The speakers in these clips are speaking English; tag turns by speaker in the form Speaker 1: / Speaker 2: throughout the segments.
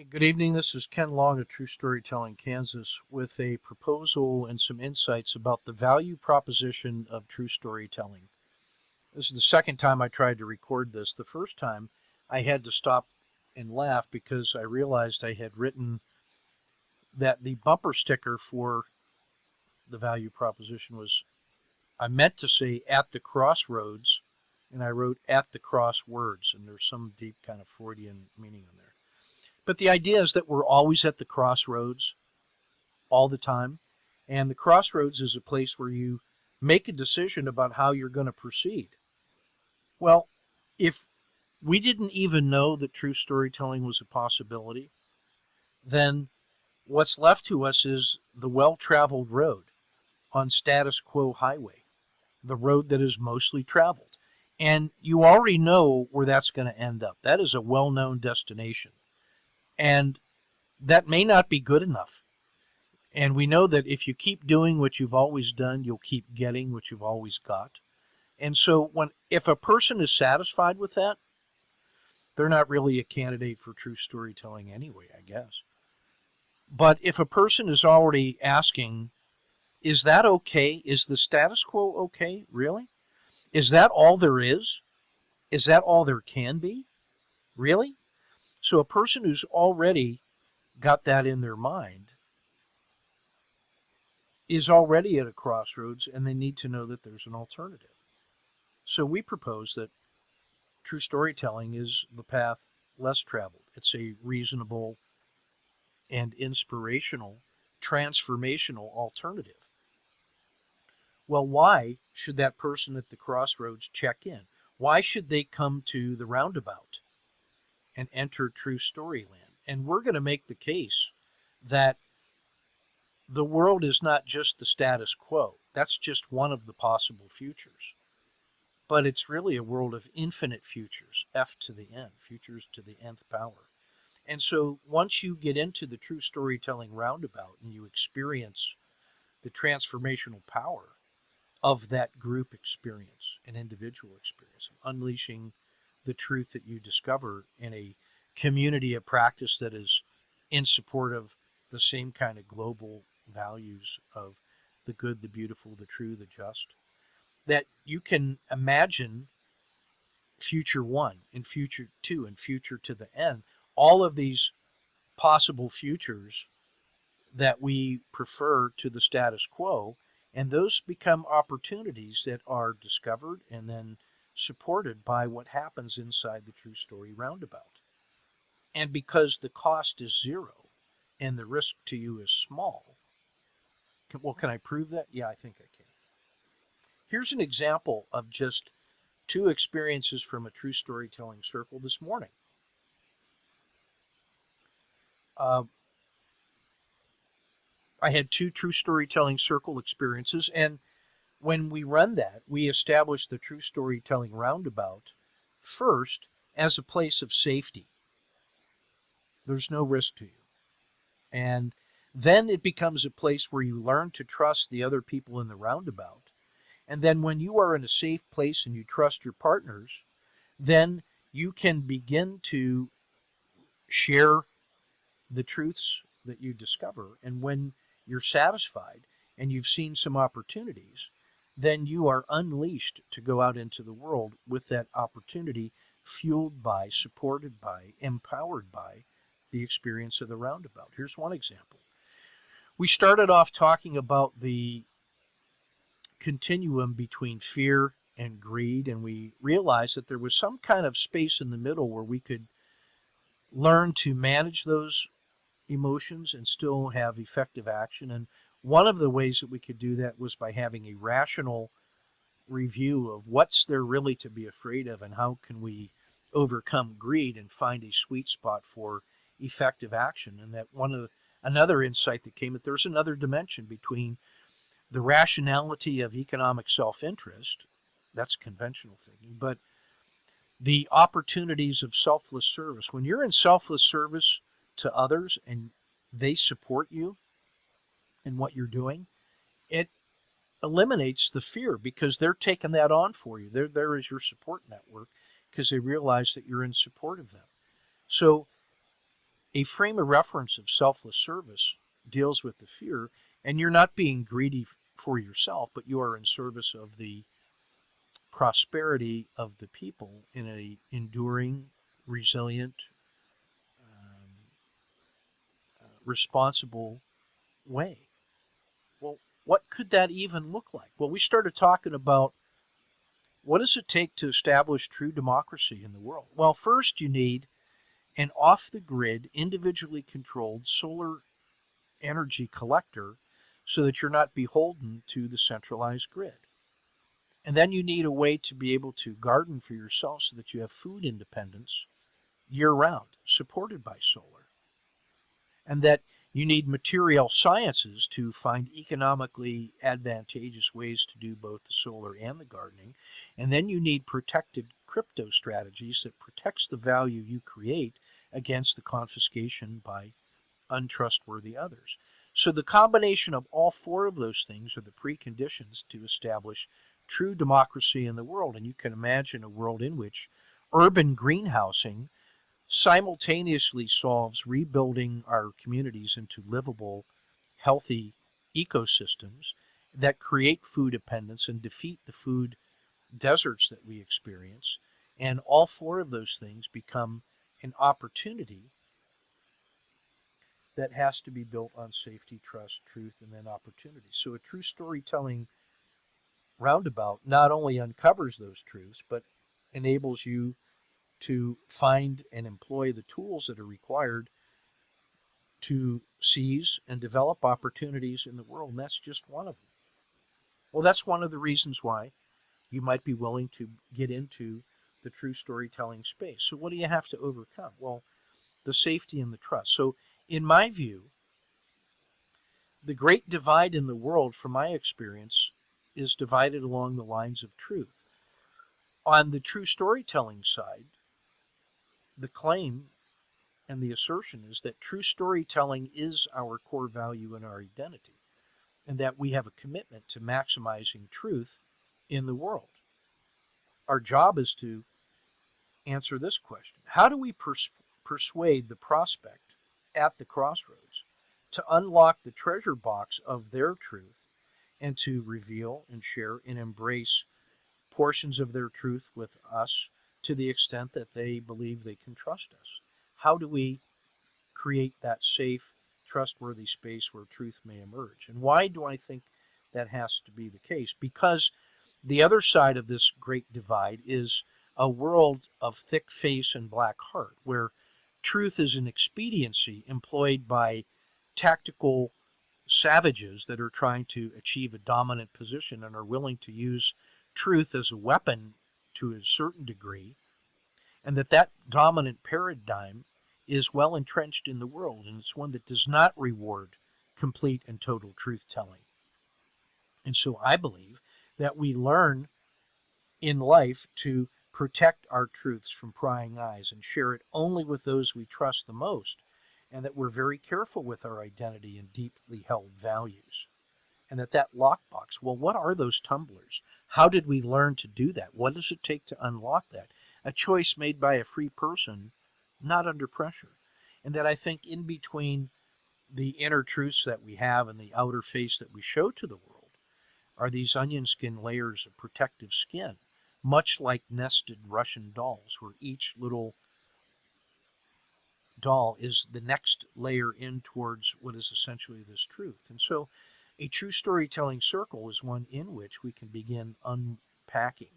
Speaker 1: Hey, good evening. This is Ken Long of True Storytelling, Kansas, with a proposal and some insights about the value proposition of true storytelling. This is the second time I tried to record this. The first time I had to stop and laugh because I realized I had written that the bumper sticker for the value proposition was, I meant to say at the crossroads, and I wrote at the crosswords, and there's some deep kind of Freudian meaning in there. But the idea is that we're always at the crossroads all the time. And the crossroads is a place where you make a decision about how you're going to proceed. Well, if we didn't even know that true storytelling was a possibility, then what's left to us is the well-traveled road on status quo highway, the road that is mostly traveled. And you already know where that's going to end up. That is a well-known destination. And that may not be good enough. And we know that if you keep doing what you've always done, you'll keep getting what you've always got. And so if a person is satisfied with that, they're not really a candidate for true storytelling anyway, I guess. But if a person is already asking, is that okay? Is the status quo okay? Really? Is that all there is? Is that all there can be? Really? So a person who's already got that in their mind is already at a crossroads, and they need to know that there's an alternative. So we propose that true storytelling is the path less traveled. It's a reasonable and inspirational, transformational alternative. Well, why should that person at the crossroads check in? Why should they come to the roundabout and enter true storyland? And we're going to make the case that the world is not just the status quo. That's just one of the possible futures. But it's really a world of infinite futures, F to the N, futures to the nth power. And so once you get into the true storytelling roundabout and you experience the transformational power of that group experience, an individual experience, unleashing the truth that you discover in a community of practice that is in support of the same kind of global values of the good, the beautiful, the true, the just, that you can imagine future one and future two and future to the end, all of these possible futures that we prefer to the status quo, and those become opportunities that are discovered and then supported by what happens inside the true story roundabout. And because the cost is zero and the risk to you is small, can I prove that? Yeah, I think I can. Here's an example of just two experiences from a true storytelling circle this morning. I had two true storytelling circle experiences, and when we run that, we establish the true storytelling roundabout first as a place of safety. There's no risk to you. And then it becomes a place where you learn to trust the other people in the roundabout. And then when you are in a safe place and you trust your partners, then you can begin to share the truths that you discover. And when you're satisfied and you've seen some opportunities, then you are unleashed to go out into the world with that opportunity, fueled by, supported by, empowered by the experience of the roundabout. Here's one example. We started off talking about the continuum between fear and greed, and we realized that there was some kind of space in the middle where we could learn to manage those emotions and still have effective action. And one of the ways that we could do that was by having a rational review of what's there really to be afraid of and how can we overcome greed and find a sweet spot for effective action. And that another insight that came, that there's another dimension between the rationality of economic self-interest, that's conventional thinking, but the opportunities of selfless service. When you're in selfless service to others and they support you in what you're doing, it eliminates the fear because they're taking that on for you. They're there as your support network because they realize that you're in support of them. So A frame of reference of selfless service deals with the fear, and you're not being greedy for yourself, but you are in service of the prosperity of the people in a enduring, resilient, um, responsible way. Well, what could that even look like? Well, we started talking about what does it take to establish true democracy in the world? Well, first you need an off-the-grid, individually controlled solar energy collector so that you're not beholden to the centralized grid. And then you need a way to be able to garden for yourself so that you have food independence year round, supported by solar. And that you need material sciences to find economically advantageous ways to do both the solar and the gardening. And then you need protected crypto strategies that protects the value you create against the confiscation by untrustworthy others. So the combination of all four of those things are the preconditions to establish true democracy in the world. And you can imagine a world in which urban greenhousing simultaneously solves rebuilding our communities into livable, healthy ecosystems that create food dependence and defeat the food deserts that we experience. And all four of those things become an opportunity that has to be built on safety, trust, truth, and then opportunity. So a true storytelling roundabout not only uncovers those truths, but enables you to find and employ the tools that are required to seize and develop opportunities in the world. And that's just one of them. Well, that's one of the reasons why you might be willing to get into the true storytelling space. So what do you have to overcome? Well, the safety and the trust. So in my view, the great divide in the world, from my experience, is divided along the lines of truth. On the true storytelling side, the claim and the assertion is that true storytelling is our core value and our identity, and that we have a commitment to maximizing truth in the world. Our job is to answer this question: how do we persuade the prospect at the crossroads to unlock the treasure box of their truth and to reveal and share and embrace portions of their truth with us to the extent that they believe they can trust us? How do we create that safe, trustworthy space where truth may emerge? And why do I think that has to be the case? Because the other side of this great divide is a world of thick face and black heart, where truth is an expediency employed by tactical savages that are trying to achieve a dominant position and are willing to use truth as a weapon to a certain degree, and that dominant paradigm is well entrenched in the world, and it's one that does not reward complete and total truth telling. And so I believe that we learn in life to protect our truths from prying eyes and share it only with those we trust the most, and that we're very careful with our identity and deeply held values. And that lockbox, well, what are those tumblers? How did we learn to do that? What does it take to unlock that? A choice made by a free person, not under pressure. And that I think in between the inner truths that we have and the outer face that we show to the world are these onion skin layers of protective skin, much like nested Russian dolls, where each little doll is the next layer in towards what is essentially this truth. And so a true storytelling circle is one in which we can begin unpacking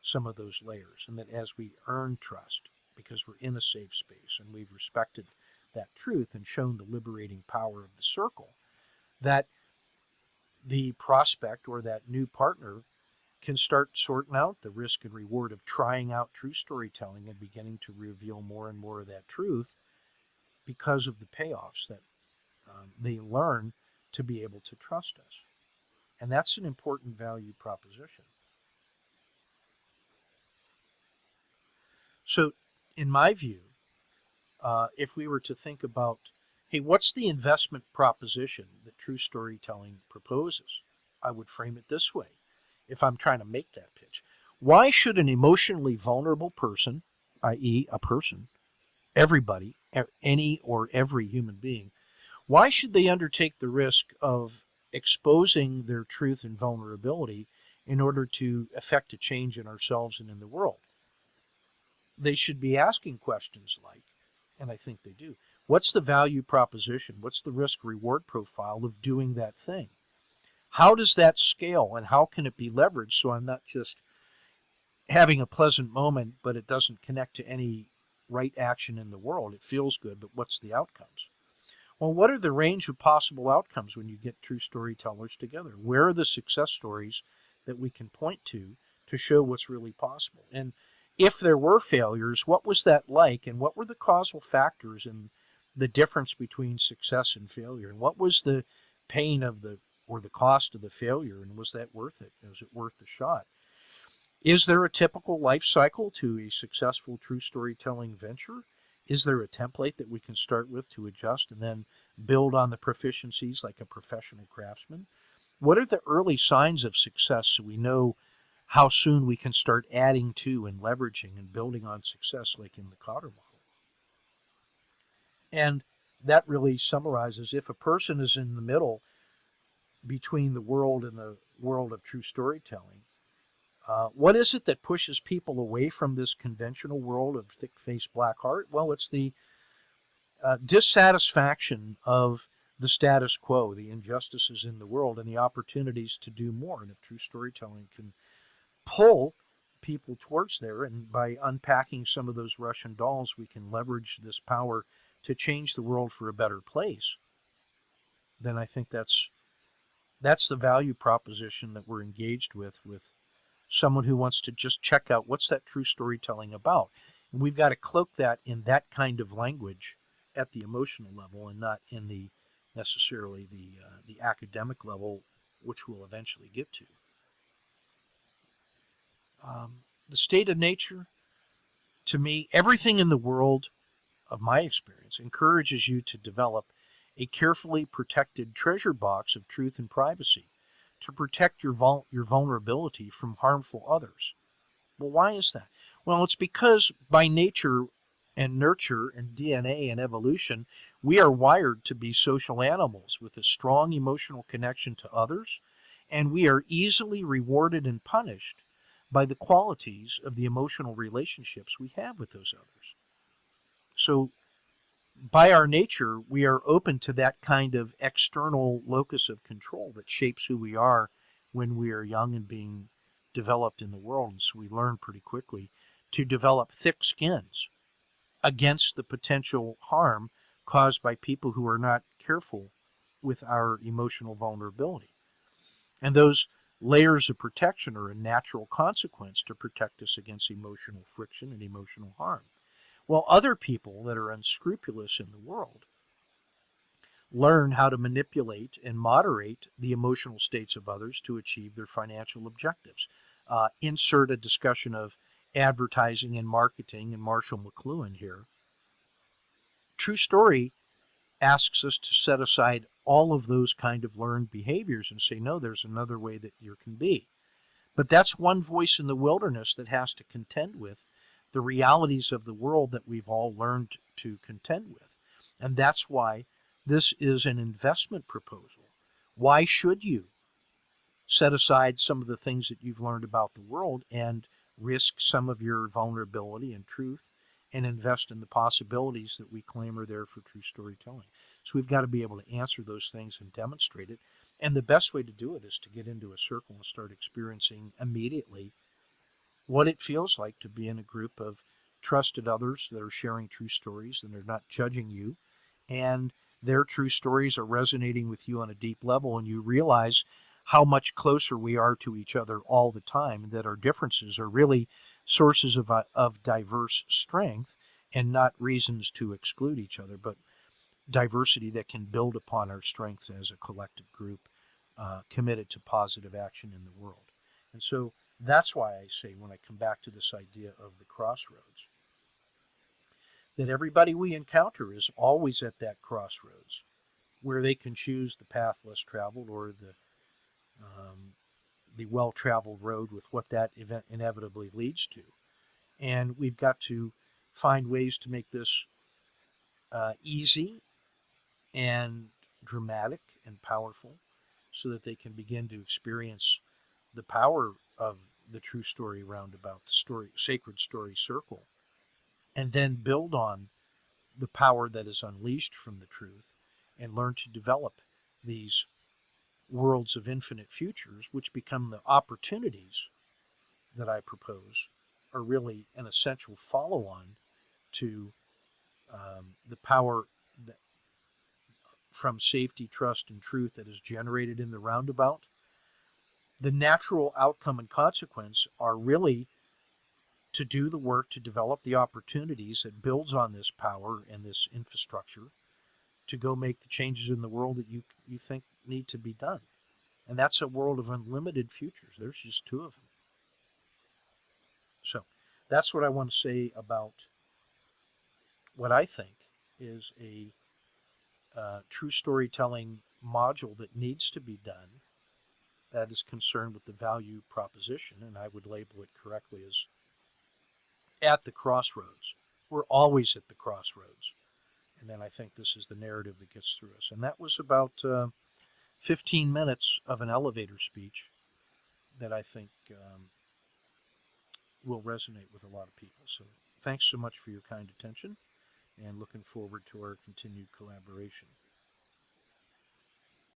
Speaker 1: some of those layers, and that as we earn trust, because we're in a safe space and we've respected that truth and shown the liberating power of the circle, that the prospect or that new partner can start sorting out the risk and reward of trying out true storytelling and beginning to reveal more and more of that truth because of the payoffs that they learn to be able to trust us. And that's an important value proposition. So, in my view, if we were to think about, hey, what's the investment proposition that true storytelling proposes? I would frame it this way if I'm trying to make that pitch. Why should an emotionally vulnerable person, i.e., a person, everybody, any or every human being, why should they undertake the risk of exposing their truth and vulnerability in order to effect a change in ourselves and in the world? They should be asking questions like, and I think they do, what's the value proposition? What's the risk reward profile of doing that thing? How does that scale and how can it be leveraged so I'm not just having a pleasant moment, but it doesn't connect to any right action in the world? It feels good, but what's the outcomes? Well, what are the range of possible outcomes when you get true storytellers together? Where are the success stories that we can point to show what's really possible? And if there were failures, what was that like? And what were the causal factors and the difference between success and failure? And what was the pain of the or the cost of the failure? And was that worth it? Was it worth the shot? Is there a typical life cycle to a successful true storytelling venture? Is there a template that we can start with to adjust and then build on the proficiencies like a professional craftsman? What are the early signs of success so we know how soon we can start adding to and leveraging and building on success like in the Cotter model? And that really summarizes if a person is in the middle between the world and the world of true storytelling, what is it that pushes people away from this conventional world of thick-faced black art? Well, it's the dissatisfaction of the status quo, the injustices in the world, and the opportunities to do more. And if true storytelling can pull people towards there, and by unpacking some of those Russian dolls, we can leverage this power to change the world for a better place, then I think that's the value proposition that we're engaged with someone who wants to just check out what's that true storytelling about. And we've got to cloak that in that kind of language at the emotional level and not in the necessarily the academic level, which we'll eventually get to. The state of nature, to me, everything in the world, of my experience, encourages you to develop a carefully protected treasure box of truth and privacy to protect your vulnerability from harmful others. Well, why is that? Well, it's because by nature and nurture and DNA and evolution, we are wired to be social animals with a strong emotional connection to others, and we are easily rewarded and punished by the qualities of the emotional relationships we have with those others. So, by our nature, we are open to that kind of external locus of control that shapes who we are when we are young and being developed in the world. And so we learn pretty quickly to develop thick skins against the potential harm caused by people who are not careful with our emotional vulnerability. And those layers of protection are a natural consequence to protect us against emotional friction and emotional harm. Well, other people that are unscrupulous in the world learn how to manipulate and moderate the emotional states of others to achieve their financial objectives. Insert a discussion of advertising and marketing and Marshall McLuhan here. True Story asks us to set aside all of those kind of learned behaviors and say, no, there's another way that you can be. But that's one voice in the wilderness that has to contend with the realities of the world that we've all learned to contend with. And that's why this is an investment proposal. Why should you set aside some of the things that you've learned about the world and risk some of your vulnerability and truth and invest in the possibilities that we claim are there for true storytelling? So we've got to be able to answer those things and demonstrate it. And the best way to do it is to get into a circle and start experiencing immediately what it feels like to be in a group of trusted others that are sharing true stories and they're not judging you, and their true stories are resonating with you on a deep level, and you realize how much closer we are to each other all the time, and that our differences are really sources of diverse strength and not reasons to exclude each other, but diversity that can build upon our strengths as a collective group committed to positive action in the world. And so that's why I say, when I come back to this idea of the crossroads, that everybody we encounter is always at that crossroads where they can choose the path less traveled or the well-traveled road with what that event inevitably leads to. And we've got to find ways to make this easy and dramatic and powerful so that they can begin to experience the power of the true story roundabout, the story, sacred story circle, and then build on the power that is unleashed from the truth and learn to develop these worlds of infinite futures, which become the opportunities that I propose are really an essential follow on to the power that, from safety, trust, and truth that is generated in the roundabout. The natural outcome and consequence are really to do the work to develop the opportunities that builds on this power and this infrastructure to go make the changes in the world that you think need to be done. And that's a world of unlimited futures. There's just two of them. So that's what I want to say about what I think is a true storytelling module that needs to be done that is concerned with the value proposition, and I would label it correctly as at the crossroads. We're always at the crossroads. And then I think this is the narrative that gets through us. And that was about 15 minutes of an elevator speech that I think will resonate with a lot of people. So thanks so much for your kind attention and looking forward to our continued collaboration.